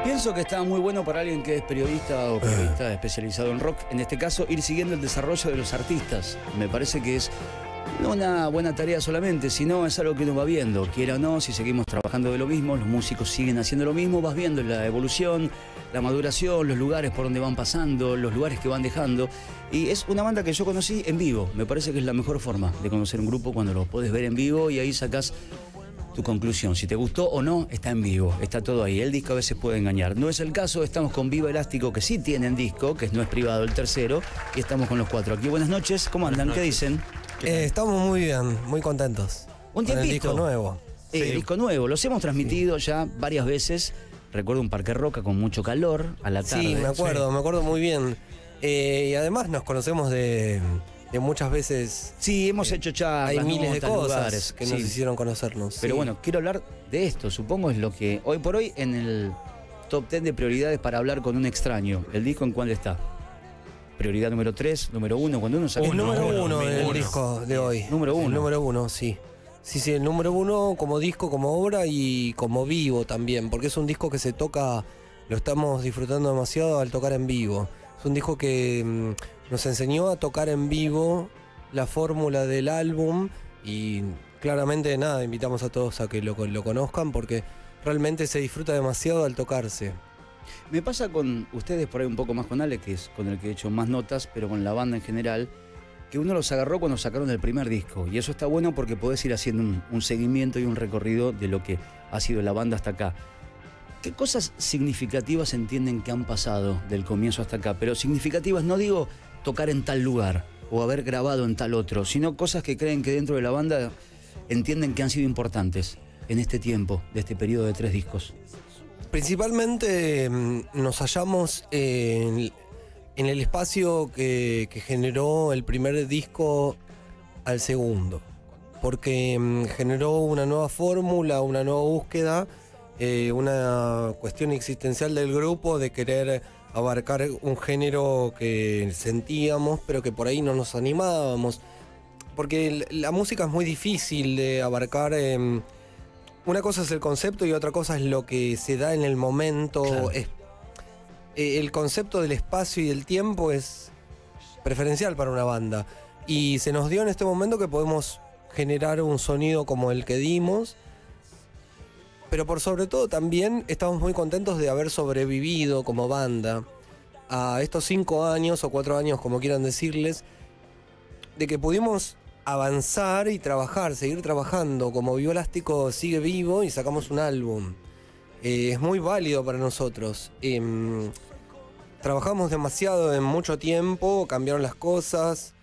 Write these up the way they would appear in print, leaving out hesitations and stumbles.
Pienso que está muy bueno para alguien que es periodista o periodista especializado en rock, en este caso, ir siguiendo el desarrollo de los artistas. Me parece que es no una buena tarea solamente, sino es algo que uno va viendo, quiera o no, si seguimos trabajando de lo mismo, los músicos siguen haciendo lo mismo, vas viendo la evolución, la maduración, los lugares por donde van pasando, los lugares que van dejando. Y es una banda que yo conocí en vivo. Me parece que es la mejor forma de conocer un grupo cuando lo podés ver en vivo y ahí sacás tu conclusión. Si te gustó o no, está en vivo, está todo ahí. El disco a veces puede engañar. No es el caso, estamos con Viva Elástico, que sí tienen disco, que no es privado, el tercero, y estamos con los cuatro aquí. Buenas noches, ¿cómo andan? ¿Qué dicen? Estamos muy bien, muy contentos. Un tiempito. Con el disco nuevo. Sí. Disco nuevo, los hemos transmitido ya varias veces. Recuerdo un Parque Roca con mucho calor a la tarde. Sí, me acuerdo muy bien. Y además nos conocemos de muchas veces. Sí, hemos hecho charlas, hay miles de cosas lugares que nos hicieron conocernos. Pero sí. bueno, quiero hablar de esto. Supongo es lo que hoy por hoy en el top 10 de prioridades para hablar con un extraño. ¿El disco en cuál está? Prioridad número 3, número 1, cuando uno saca el número 1 el disco de hoy. Número 1. El número 1, sí. Sí, el número 1 como disco, como obra y como vivo también, porque es un disco que se toca, lo estamos disfrutando demasiado al tocar en vivo. Es un disco que nos enseñó a tocar en vivo la fórmula del álbum y claramente nada, invitamos a todos a que lo conozcan porque realmente se disfruta demasiado al tocarse. Me pasa con ustedes, por ahí un poco más con Alex, que es con el que he hecho más notas, pero con la banda en general, que uno los agarró cuando sacaron el primer disco. Y eso está bueno porque podés ir haciendo un seguimiento y un recorrido de lo que ha sido la banda hasta acá. ¿Qué cosas significativas entienden que han pasado del comienzo hasta acá? Pero significativas no digo tocar en tal lugar o haber grabado en tal otro, sino cosas que creen que dentro de la banda entienden que han sido importantes en este tiempo, de este periodo de 3 discos. Principalmente nos hallamos en el espacio que generó el primer disco al segundo, porque generó una nueva fórmula, una nueva búsqueda, una cuestión existencial del grupo de querer abarcar un género que sentíamos, pero que por ahí no nos animábamos, porque la música es muy difícil de abarcar. Una cosa es el concepto y otra cosa es lo que se da en el momento. Claro. El concepto del espacio y del tiempo es preferencial para una banda. Y se nos dio en este momento que podemos generar un sonido como el que dimos. Pero por sobre todo también estamos muy contentos de haber sobrevivido como banda a estos 5 años o 4 años, como quieran decirles, de que pudimos avanzar y trabajar, seguir trabajando. Como Viva Elástico sigue vivo y sacamos un álbum. Es muy válido para nosotros. Trabajamos demasiado en mucho tiempo, cambiaron las cosas.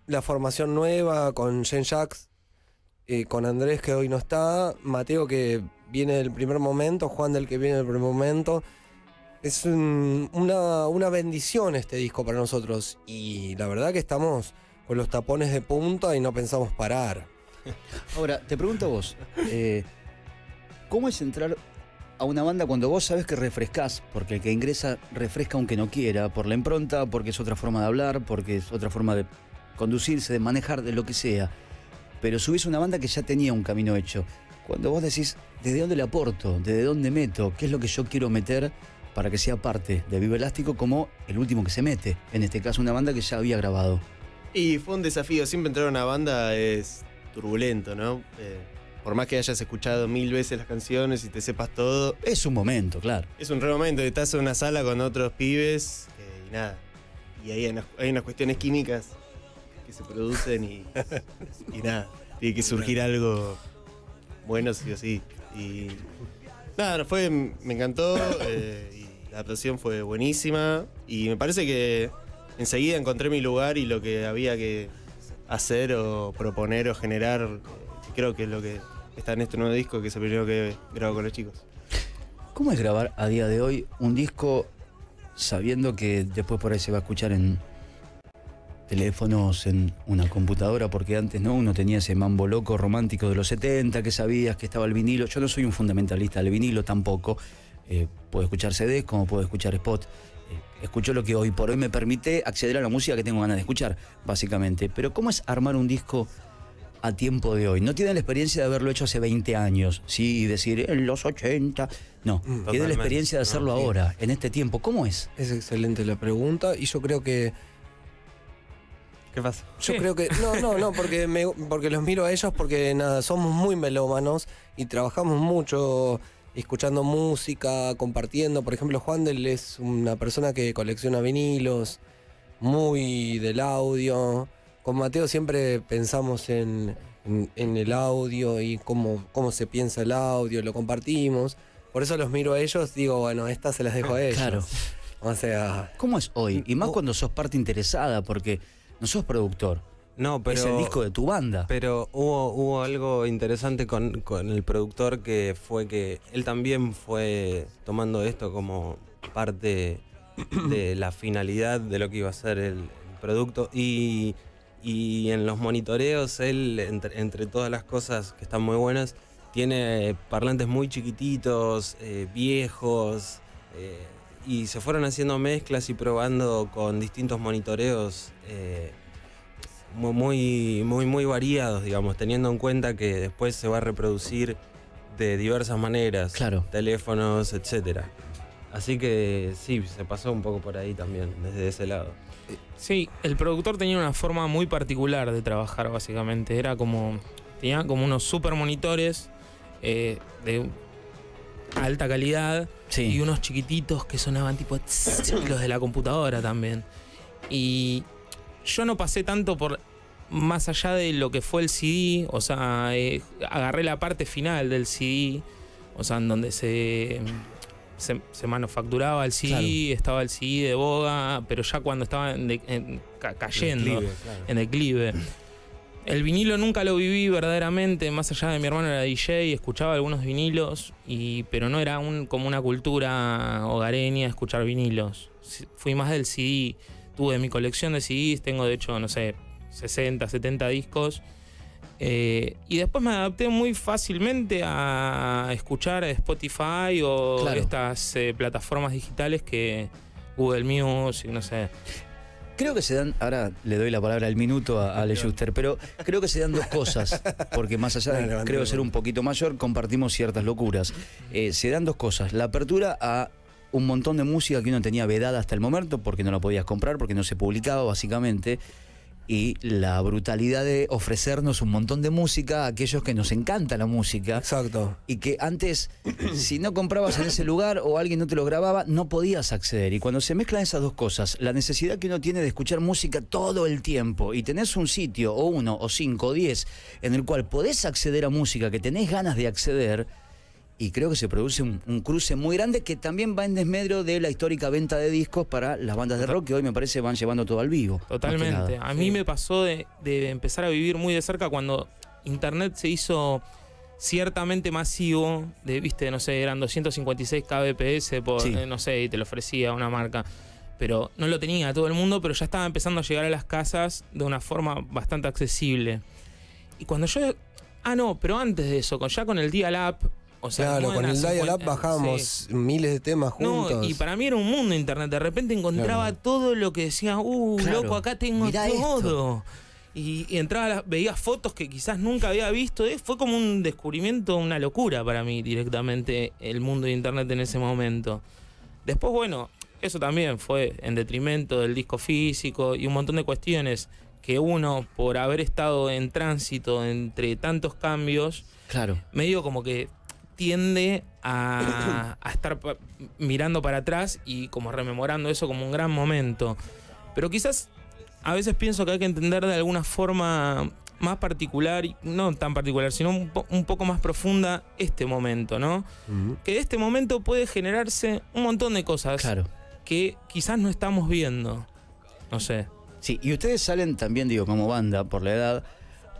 La formación nueva con Jean-Jacques, con Andrés que hoy no está, Mateo que viene del primer momento, Juan del que viene del primer momento. Es una bendición este disco para nosotros y la verdad que estamos con los tapones de punta y no pensamos parar. Ahora, te pregunto a vos, ¿cómo es entrar a una banda cuando vos sabés que refrescás? Porque el que ingresa refresca aunque no quiera, por la impronta, porque es otra forma de hablar, porque es otra forma de conducirse, de manejar, de lo que sea. Pero subís una banda que ya tenía un camino hecho. Cuando vos decís, ¿desde dónde le aporto? ¿Desde dónde meto? ¿Qué es lo que yo quiero meter para que sea parte de Viva Elástico como el último que se mete? En este caso, una banda que ya había grabado. Y fue un desafío, siempre entrar a una banda es turbulento, ¿no? Por más que hayas escuchado 1000 veces las canciones y te sepas todo. Es un momento, claro. Es un re momento, estás en una sala con otros pibes y nada. Y ahí hay unas cuestiones químicas que se producen y nada. Tiene que surgir algo bueno sí o sí. Y nada, me encantó y la adaptación fue buenísima y me parece que enseguida encontré mi lugar y lo que había que hacer o proponer o generar, creo que es lo que está en este nuevo disco, que es el primero que grabo con los chicos. ¿Cómo es grabar a día de hoy un disco sabiendo que después por ahí se va a escuchar en teléfonos, en una computadora? Porque antes no, uno tenía ese mambo loco romántico de los 70, que sabías que estaba el vinilo. Yo no soy un fundamentalista del vinilo tampoco. Puedo escuchar CDs como puedo escuchar spot. Escucho lo que hoy por hoy me permite acceder a la música que tengo ganas de escuchar, básicamente. Pero ¿cómo es armar un disco a tiempo de hoy. No tienen la experiencia de haberlo hecho hace 20 años, ¿sí? Y decir, en los 80. No, tienen la experiencia de hacerlo ahora, en este tiempo. ¿Cómo es? Es excelente la pregunta y yo creo que... ¿Qué pasa? Yo creo que... No, porque los miro a ellos porque nada, somos muy melómanos y trabajamos mucho escuchando música, compartiendo. Por ejemplo, Juan Del es una persona que colecciona vinilos, muy del audio. Con Mateo siempre pensamos en el audio y cómo se piensa el audio, lo compartimos. Por eso los miro a ellos, digo, bueno, estas se las dejo a ellos. Claro. O sea... ¿Cómo es hoy? Y más cuando sos parte interesada, porque no sos productor. No, pero... Es el disco de tu banda. Pero hubo algo interesante con el productor, que fue que él también fue tomando esto como parte de la finalidad de lo que iba a ser el producto. Y en los monitoreos él, entre todas las cosas que están muy buenas, tiene parlantes muy chiquititos, viejos, y se fueron haciendo mezclas y probando con distintos monitoreos muy variados, digamos, teniendo en cuenta que después se va a reproducir de diversas maneras, Claro. Teléfonos, etcétera. Así que sí, se pasó un poco por ahí también, desde ese lado. Sí, el productor tenía una forma muy particular de trabajar, básicamente. Tenía como unos super monitores de alta calidad, Sí. y unos chiquititos que sonaban tipo los de la computadora también. Y yo no pasé tanto por más allá de lo que fue el CD, o sea, agarré la parte final del CD, o sea, en donde se manufacturaba el CD, Claro. estaba el CD de boga, pero ya cuando estaba cayendo, Declive, claro. en declive. El vinilo nunca lo viví verdaderamente, más allá de mi hermano era DJ, escuchaba algunos vinilos, pero no era como una cultura hogareña escuchar vinilos. Fui más del CD, tuve mi colección de CDs, tengo de hecho, no sé, 60, 70 discos. Y después me adapté muy fácilmente a escuchar Spotify o Claro. estas plataformas digitales que Google Music, no sé. Creo que se dan, ahora le doy la palabra al minuto a Ale Schuster, pero creo que se dan dos cosas, porque más allá de, creo, ser un poquito mayor, compartimos ciertas locuras. Se dan dos cosas, la apertura a un montón de música que uno tenía vedada hasta el momento, porque no la podías comprar, porque no se publicaba básicamente, y la brutalidad de ofrecernos un montón de música a aquellos que nos encanta la música. Exacto. Y que antes, si no comprabas en ese lugar o alguien no te lo grababa, no podías acceder. Y cuando se mezclan esas dos cosas, la necesidad que uno tiene de escuchar música todo el tiempo, y tenés un sitio, o 1, o 5, o 10, en el cual podés acceder a música que tenés ganas de acceder, y creo que se produce un cruce muy grande que también va en desmedro de la histórica venta de discos para las bandas de rock, que hoy me parece van llevando todo al vivo. Totalmente. A mí me pasó de empezar a vivir muy de cerca cuando Internet se hizo ciertamente masivo, viste, no sé, eran 256 kbps por, Sí. no sé, y te lo ofrecía una marca. Pero no lo tenía todo el mundo, pero ya estaba empezando a llegar a las casas de una forma bastante accesible. Y cuando yo... pero antes de eso, ya con el dial-up, o sea, Claro, con el dial-up bajábamos sí. miles de temas juntos. No, y para mí era un mundo internet. De repente encontraba todo lo que decía, Claro, loco, acá tengo mirá todo. Y entraba, veía fotos que quizás nunca había visto. Fue como un descubrimiento, una locura para mí directamente el mundo de internet en ese momento. Después, bueno, eso también fue en detrimento del disco físico y un montón de cuestiones que uno, por haber estado en tránsito entre tantos cambios, Claro. medio como que tiende a estar mirando para atrás y como rememorando eso como un gran momento. Pero quizás a veces pienso que hay que entender de alguna forma más particular, y no tan particular, sino un poco más profunda este momento, ¿no? Que de este momento puede generarse un montón de cosas Claro. que quizás no estamos viendo. No sé. Sí, y ustedes salen también, digo, como banda, por la edad,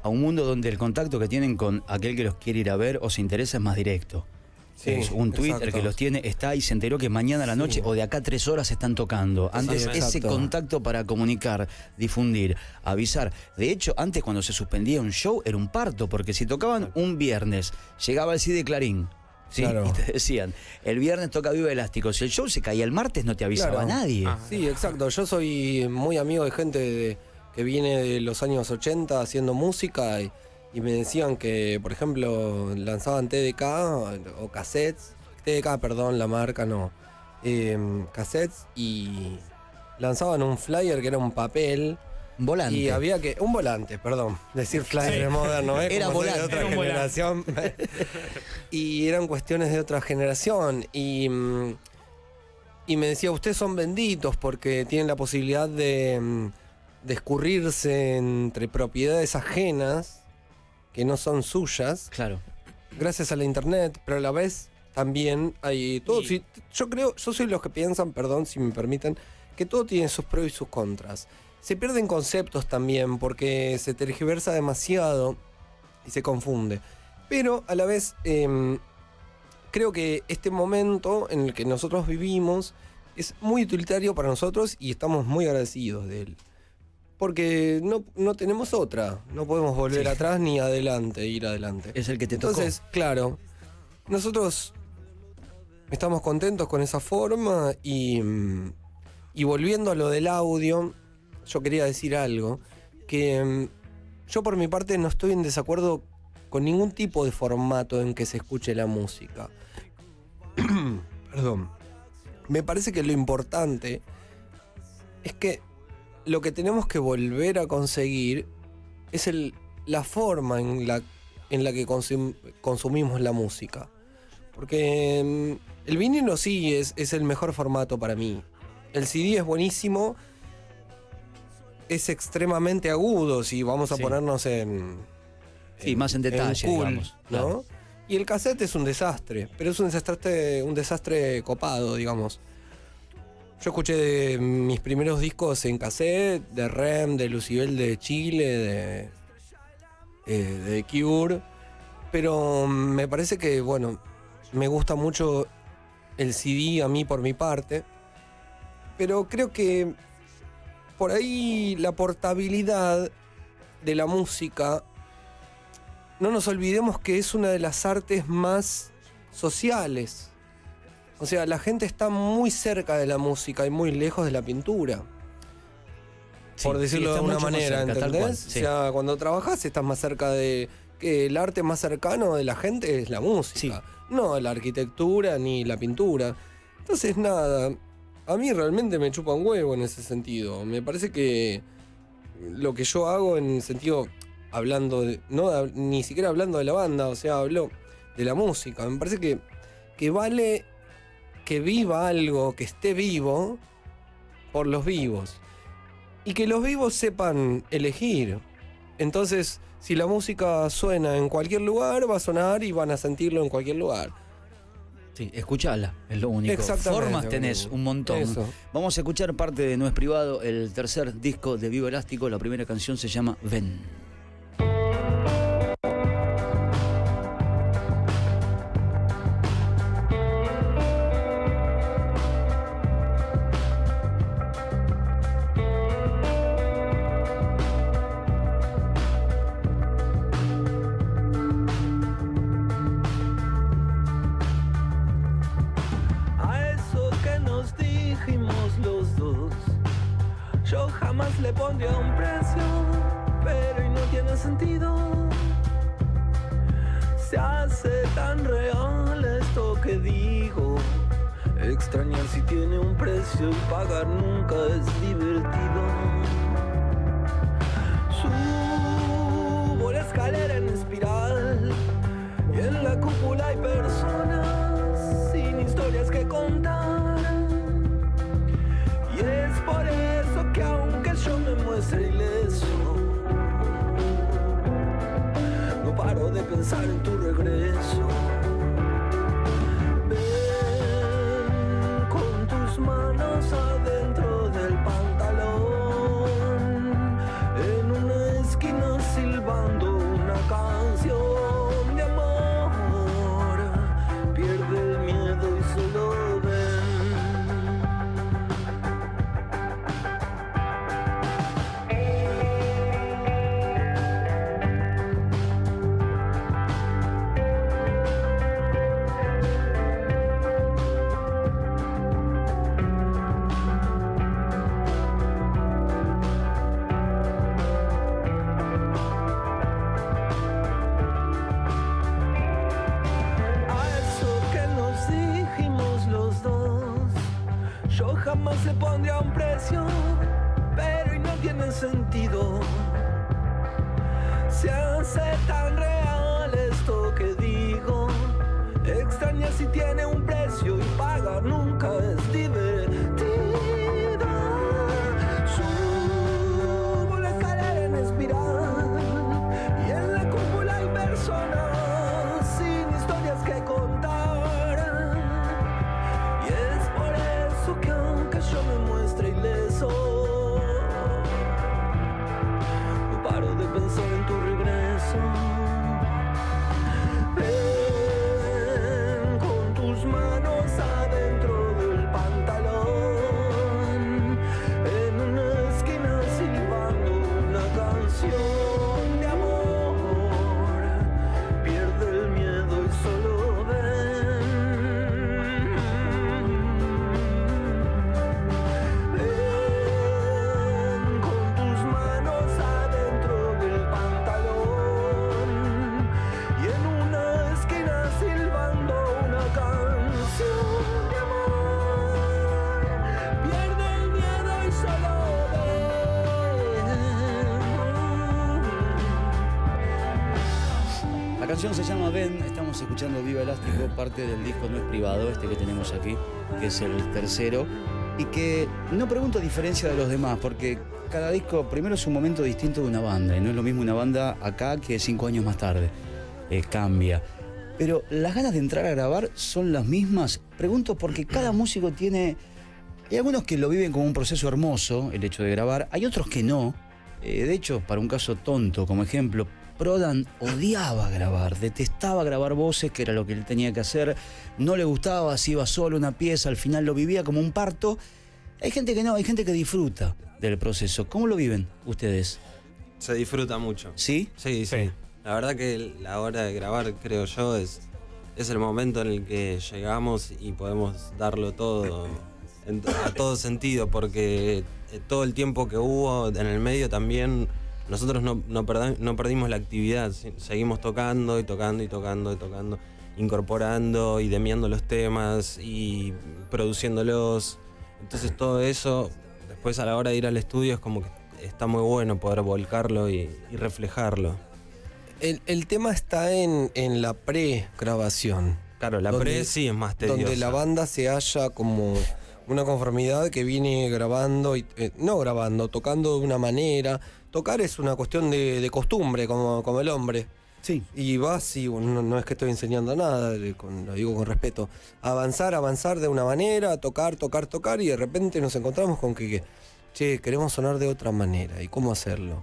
a un mundo donde el contacto que tienen con aquel que los quiere ir a ver o se interesa es más directo. Sí, Es un Twitter exacto. que los tiene, está y se enteró que mañana a la noche o de acá 3 horas están tocando. Antes Exacto. ese contacto para comunicar, difundir, avisar. De hecho, antes cuando se suspendía un show era un parto, porque si tocaban un viernes, llegaba el CD de Clarín. ¿Sí? Claro. Y te decían, el viernes toca Viva Elástico. Si el show se caía el martes, no te avisaba Claro. nadie. Sí, exacto. Yo soy muy amigo de gente que viene de los años 80 haciendo música y y me decían que, por ejemplo, lanzaban TDK o cassettes, TDK, perdón, la marca no, cassettes, y lanzaban un flyer que era un papel. Un volante. Y había que. Un volante, perdón. Decir flyer es moderno, ¿eh? Era Como volante. de otra Era un generación. Y eran cuestiones de otra generación. Y me decía, ustedes son benditos porque tienen la posibilidad de escurrirse entre propiedades ajenas que no son suyas, Claro. gracias a la internet, pero a la vez también hay todo. Y- Yo soy los que piensan, perdón, si me permiten, que todo tiene sus pros y sus contras. Se pierden conceptos también porque se tergiversa demasiado y se confunde. Pero a la vez creo que este momento en el que nosotros vivimos es muy utilitario para nosotros y estamos muy agradecidos de él. Porque no tenemos otra. No podemos volver Sí. atrás ni adelante, ir adelante. Es el que te Entonces, claro, nosotros estamos contentos con esa forma y volviendo a lo del audio, yo quería decir algo, que yo por mi parte no estoy en desacuerdo con ningún tipo de formato en que se escuche la música. Perdón. Me parece que lo importante es que lo que tenemos que volver a conseguir es la forma en la que consumimos la música. Porque el vinilo sí es el mejor formato para mí. El CD es buenísimo, es extremadamente agudo, si vamos a Sí. ponernos Sí, más en detalle, cool, digamos. ¿no? Claro. Y el cassette es un desastre, pero es un desastre copado, digamos. Yo escuché mis primeros discos en cassette, de Rem, de Lucibel de Chile, de Cure, pero me parece que, bueno, me gusta mucho el CD a mí por mi parte, pero creo que por ahí la portabilidad de la música, no nos olvidemos que es una de las artes más sociales. O sea, la gente está muy cerca de la música y muy lejos de la pintura. Sí, Por sí, decirlo de está alguna mucho más manera, cerca, tal ¿entendés? cual, sí. O sea, cuando trabajás estás más cerca de... que el arte más cercano de la gente es la música. No la arquitectura ni la pintura. Entonces, nada, a mí realmente me chupa un huevo en ese sentido. Me parece que lo que yo hago en el sentido... hablando de, ni siquiera hablando de la banda, o sea, hablo de la música. Me parece que vale que viva algo, que esté vivo por los vivos. Y que los vivos sepan elegir. Entonces, si la música suena en cualquier lugar, va a sonar y van a sentirlo en cualquier lugar. Sí, escuchala, es lo único. Exactamente, Formas tenés boludo. un montón. Eso. Vamos a escuchar parte de No es Privado, el tercer disco de Vivo Elástico. La primera canción se llama Ven. A eso que nos dijimos los dos, yo jamás le pondría un precio, pero y no tiene sentido. Se hace tan real esto que digo, extrañar si tiene un precio y pagar nunca es divertido. Subo la escalera en espiral y en la cúpula hay personas sin historias que contar. Y es por eso que aunque yo me muestre ileso, no paro de pensar en tu regreso. Ven con tus manos adentro del pantalón, en una esquina silbando una canción de amor. jamás le pondría un precio, pero y no tiene sentido. Se hace tan real esto que digo. Extraña si tiene un precio y pagar nunca es divertido. Subo la escalera en espiral y en la cúpula hay personas sin historias que contar. Y es por eso que aunque yo me muestre ileso, no paro de pensar en tu regreso. Ven con tus manos adentro del pantalón, en una esquina silbando una canción de amor. Pierde el miedo y solo ven. Ven con tus manos adentro del pantalón y en una esquina silbando una canción de amor. Pierde el miedo y solo ven. La canción se llama Ven, estamos escuchando Viva Elástico, parte del disco No es Privado, este que tenemos aquí, que es el tercero, y que no pregunto diferencia de los demás, porque cada disco primero es un momento distinto de una banda, y no es lo mismo una banda acá que 5 años más tarde, cambia. Pero las ganas de entrar a grabar son las mismas, pregunto porque cada músico tiene... Hay algunos que lo viven como un proceso hermoso, el hecho de grabar, hay otros que no. De hecho, para un caso tonto, como ejemplo, Prodan odiaba grabar, detestaba grabar voces, que era lo que él tenía que hacer, no le gustaba, si iba solo una pieza, al final lo vivía como un parto. Hay gente que no, hay gente que disfruta del proceso. ¿Cómo lo viven ustedes? Se disfruta mucho. ¿Sí? Sí, sí. La verdad que la hora de grabar, creo yo, es el momento en el que llegamos y podemos darlo todo a todo sentido, porque todo el tiempo que hubo en el medio también nosotros no perdimos la actividad, seguimos tocando y tocando y tocando y tocando, incorporando y demiando los temas y produciéndolos. Entonces todo eso, después a la hora de ir al estudio es como que está muy bueno poder volcarlo y reflejarlo. El tema está en la pre-grabación. Claro, la pre sí es más tediosa. Donde la banda se halla como una conformidad que viene grabando, no grabando, tocando de una manera. Tocar es una cuestión de costumbre, como el hombre. Sí. Y vas y no es que estoy enseñando nada, lo digo con respeto. Avanzar de una manera, tocar y de repente nos encontramos con que che, queremos sonar de otra manera. ¿Y cómo hacerlo?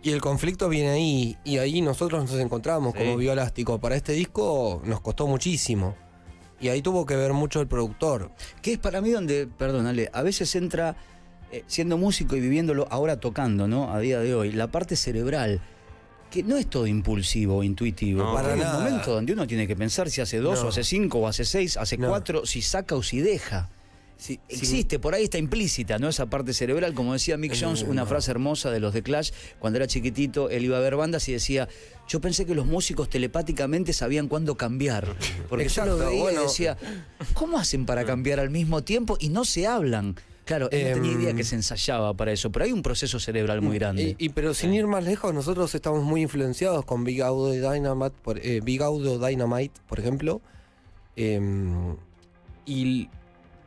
Y el conflicto viene ahí, y ahí nosotros nos encontramos como Viva Elástico. Para este disco nos costó muchísimo. Y ahí tuvo que ver mucho el productor. Que es para mí donde, perdónale, a veces entra, siendo músico y viviéndolo ahora tocando, ¿no? A día de hoy, la parte cerebral, que no es todo impulsivo o intuitivo. No, para hay nada. un momento donde uno tiene que pensar si hace 2 No. o hace 5 o hace 6, hace No. 4, si saca o si deja. Sí, Existe, por ahí está implícita, ¿no? Esa parte cerebral, como decía Mick Jones, una frase hermosa de los The Clash, cuando era chiquitito, él iba a ver bandas y decía, yo pensé que los músicos telepáticamente sabían cuándo cambiar. Porque Exacto, yo lo veía bueno. y decía, ¿cómo hacen para cambiar al mismo tiempo y no se hablan? Claro, él no tenía idea que se ensayaba para eso, pero hay un proceso cerebral muy grande. Pero sin ir más lejos, nosotros estamos muy influenciados con Big Audio Dynamite, por ejemplo.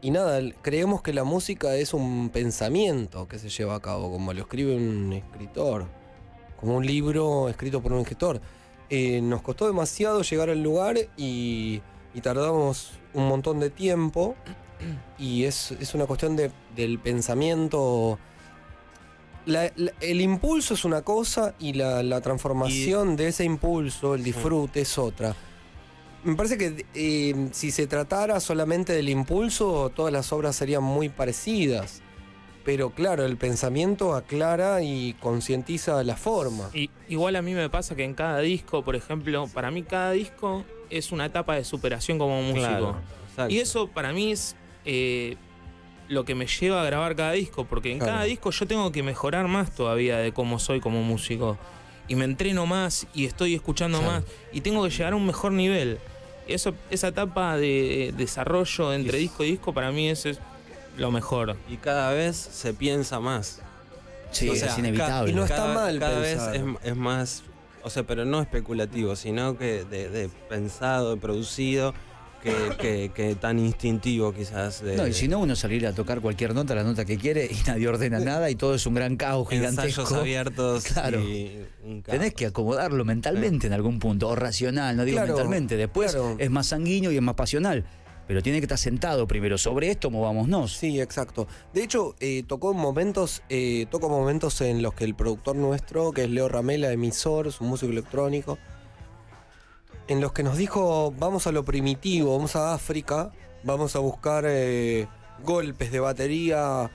Y nada, creemos que la música es un pensamiento que se lleva a cabo, como lo escribe un escritor, como un libro escrito por un escritor. Nos costó demasiado llegar al lugar y tardamos un montón de tiempo, y es una cuestión del pensamiento. El impulso es una cosa y la transformación de ese impulso, el disfrute, es otra. Me parece que si se tratara solamente del impulso, todas las obras serían muy parecidas. Pero claro, el pensamiento aclara y concientiza la forma. Y igual a mí me pasa que en cada disco, por ejemplo, para mí cada disco es una etapa de superación como músico. Claro, exacto. Y eso para mí es lo que me lleva a grabar cada disco, porque en Claro. cada disco yo tengo que mejorar más todavía de cómo soy como músico. Y me entreno más y estoy escuchando Claro. más y tengo que llegar a un mejor nivel. Esa etapa de desarrollo entre disco y disco para mí es lo mejor. Y cada vez se piensa más. Sí, O sea, es inevitable. y no está cada, mal cada pensar. vez es más, o sea, pero no especulativo, sino que de pensado, de producido, que tan instintivo quizás. No, y si no, uno salir a tocar cualquier nota, la nota que quiere, y nadie ordena nada, y todo es un gran caos gigantesco. ensayos abiertos. Claro. Y un caos. Tenés que acomodarlo mentalmente en algún punto, o racional, no digo Claro, mentalmente. Después claro. es más sanguíneo y es más pasional. Pero tiene que estar sentado primero. Sobre esto movámonos. Sí, exacto. De hecho, toco momentos en los que el productor nuestro, que es Leo Ramela, emisor, es un músico electrónico, en los que nos dijo, vamos a lo primitivo, vamos a África, vamos a buscar golpes de batería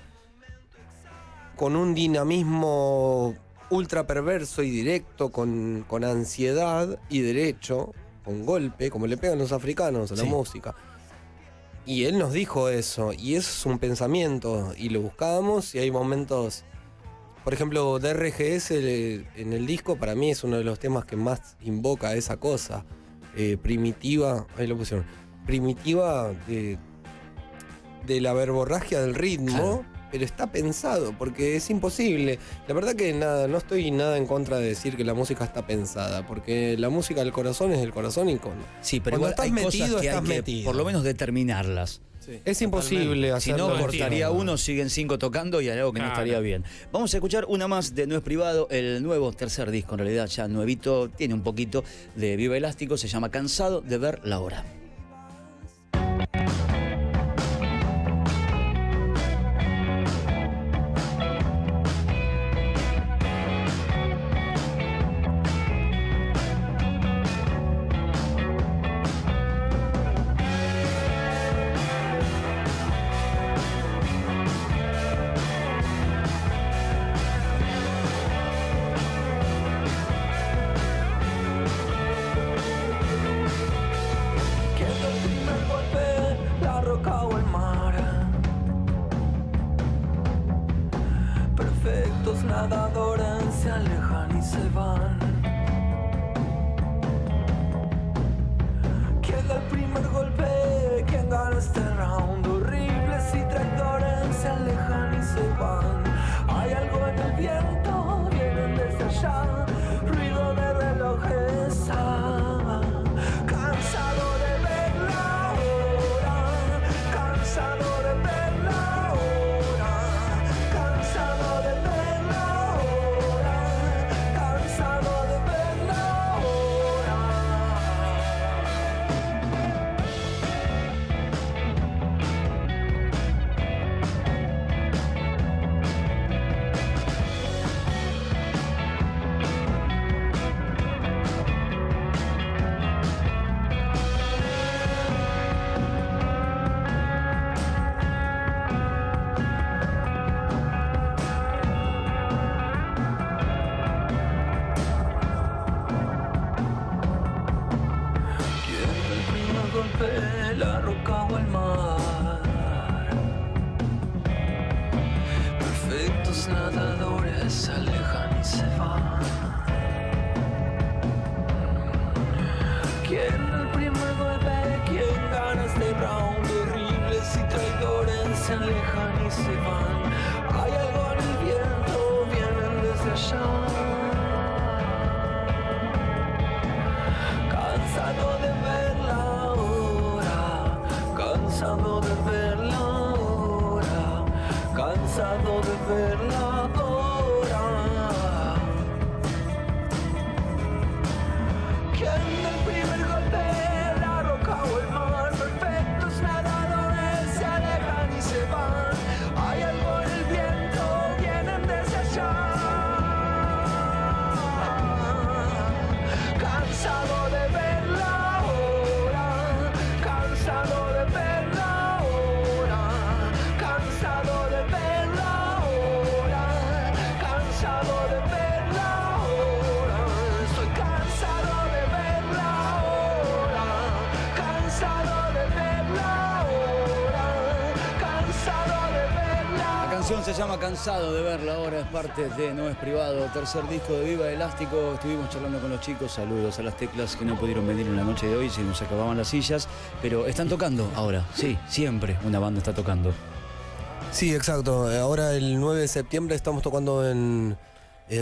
con un dinamismo ultra perverso y directo, con ansiedad y derecho, con golpe, como le pegan los africanos a la Sí. música. Y él nos dijo eso, y eso es un pensamiento, y lo buscábamos, y hay momentos, por ejemplo, DRGS en el disco, para mí es uno de los temas que más invoca esa cosa, primitiva, ahí lo pusieron, primitiva de la verborragia del ritmo, Claro. pero está pensado, porque es imposible. La verdad que no estoy nada en contra de decir que la música está pensada, porque la música del corazón es del corazón y con... Sí, pero Cuando igual estás hay metido, cosas que hay estás que metido. por lo menos determinarlas. Es imposible Si hacerlo. no, cortaría entiendo. uno, siguen 5 tocando y hay algo que no Claro. estaría bien. Vamos a escuchar una más de No es Privado, el nuevo tercer disco, en realidad ya nuevito, tiene un poquito de Viva Elástico, se llama Cansado de ver la hora. Quiero el primer golpe, la roca o el mar. Perfectos nadadores se alejan y se van. Queda el primer golpe, quien gana este round. Horribles y traidores se alejan y se van. Hay algo en el viento, vienen desde allá. Ruido de relojes. Cansado de ver la hora, cansado de ver la hora, cansado de ver la hora, cansado de ver la hora. ¿Quién el primer golpe, la roca o el mar? Perfectos nadadores se alejan y se van. ¿Quién el primer golpe? ¿Quién gana este round? Horribles y traidores se alejan y se van. Hay algo en el viento, vienen desde allá. Cansado de ver la hora, cansado de ver la hora, cansado de ver la hora. ¿Quién el primer golpe, la roca o el mar? Perfectos nadadores se alejan y se van. Hay algo en el viento, vienen desde allá. Cansado de ver la hora, cansado de ver la hora, cansado de ver la hora, cansado de ver la hora. Estoy cansado de ver la hora, cansado de ver la hora, cansado de ver la La canción se llama Cansado de ver la hora, es parte de No es Privado, tercer disco de Viva Elástico. Estuvimos charlando con los chicos, saludos a las teclas que no pudieron venir en la noche de hoy, se nos acababan las sillas, pero están tocando ahora, sí, siempre una banda está tocando. Sí, exacto. Ahora el 9 de septiembre estamos tocando en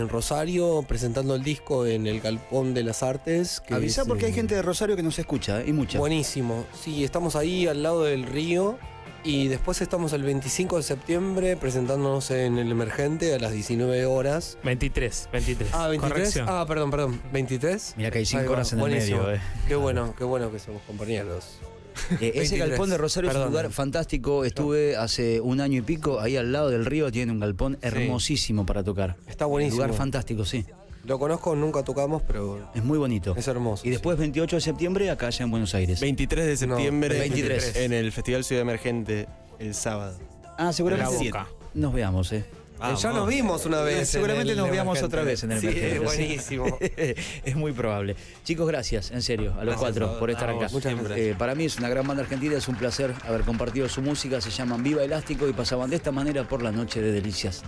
Rosario, presentando el disco en el Galpón de las Artes. Avisá porque hay gente de Rosario que nos escucha, y mucha. Buenísimo. Sí, estamos ahí al lado del río. Y después estamos el 25 de septiembre presentándonos en el Emergente a las 19 horas. 23. Ah, 23. Corrección. Ah, perdón. 23. Mira que hay 5 Ahí va, horas en buenísimo. el medio. Qué bueno que somos compañeros. Ese 23. galpón de Rosario es un lugar fantástico. Estuve hace un año y pico ahí al lado del río. Tiene un galpón hermosísimo para tocar. Está buenísimo. Un lugar fantástico, sí. Lo conozco, nunca tocamos, pero Es muy bonito. es hermoso. Y después 28 de septiembre acá allá en Buenos Aires. 23 de septiembre, No, 23. en el Festival Ciudad Emergente, el sábado. Ah, seguramente La Boca. nos veamos, Ya nos vimos una vez. Seguramente en el nos veamos Emergente. otra vez en el Sí, Emergente, es buenísimo. Es muy probable. Chicos, gracias, en serio, a los Gracias cuatro a por estar vos, acá. muchas gracias. Para mí es una gran banda argentina, es un placer haber compartido su música. Se llaman Viva Elástico y pasaban de esta manera por la noche de delicias.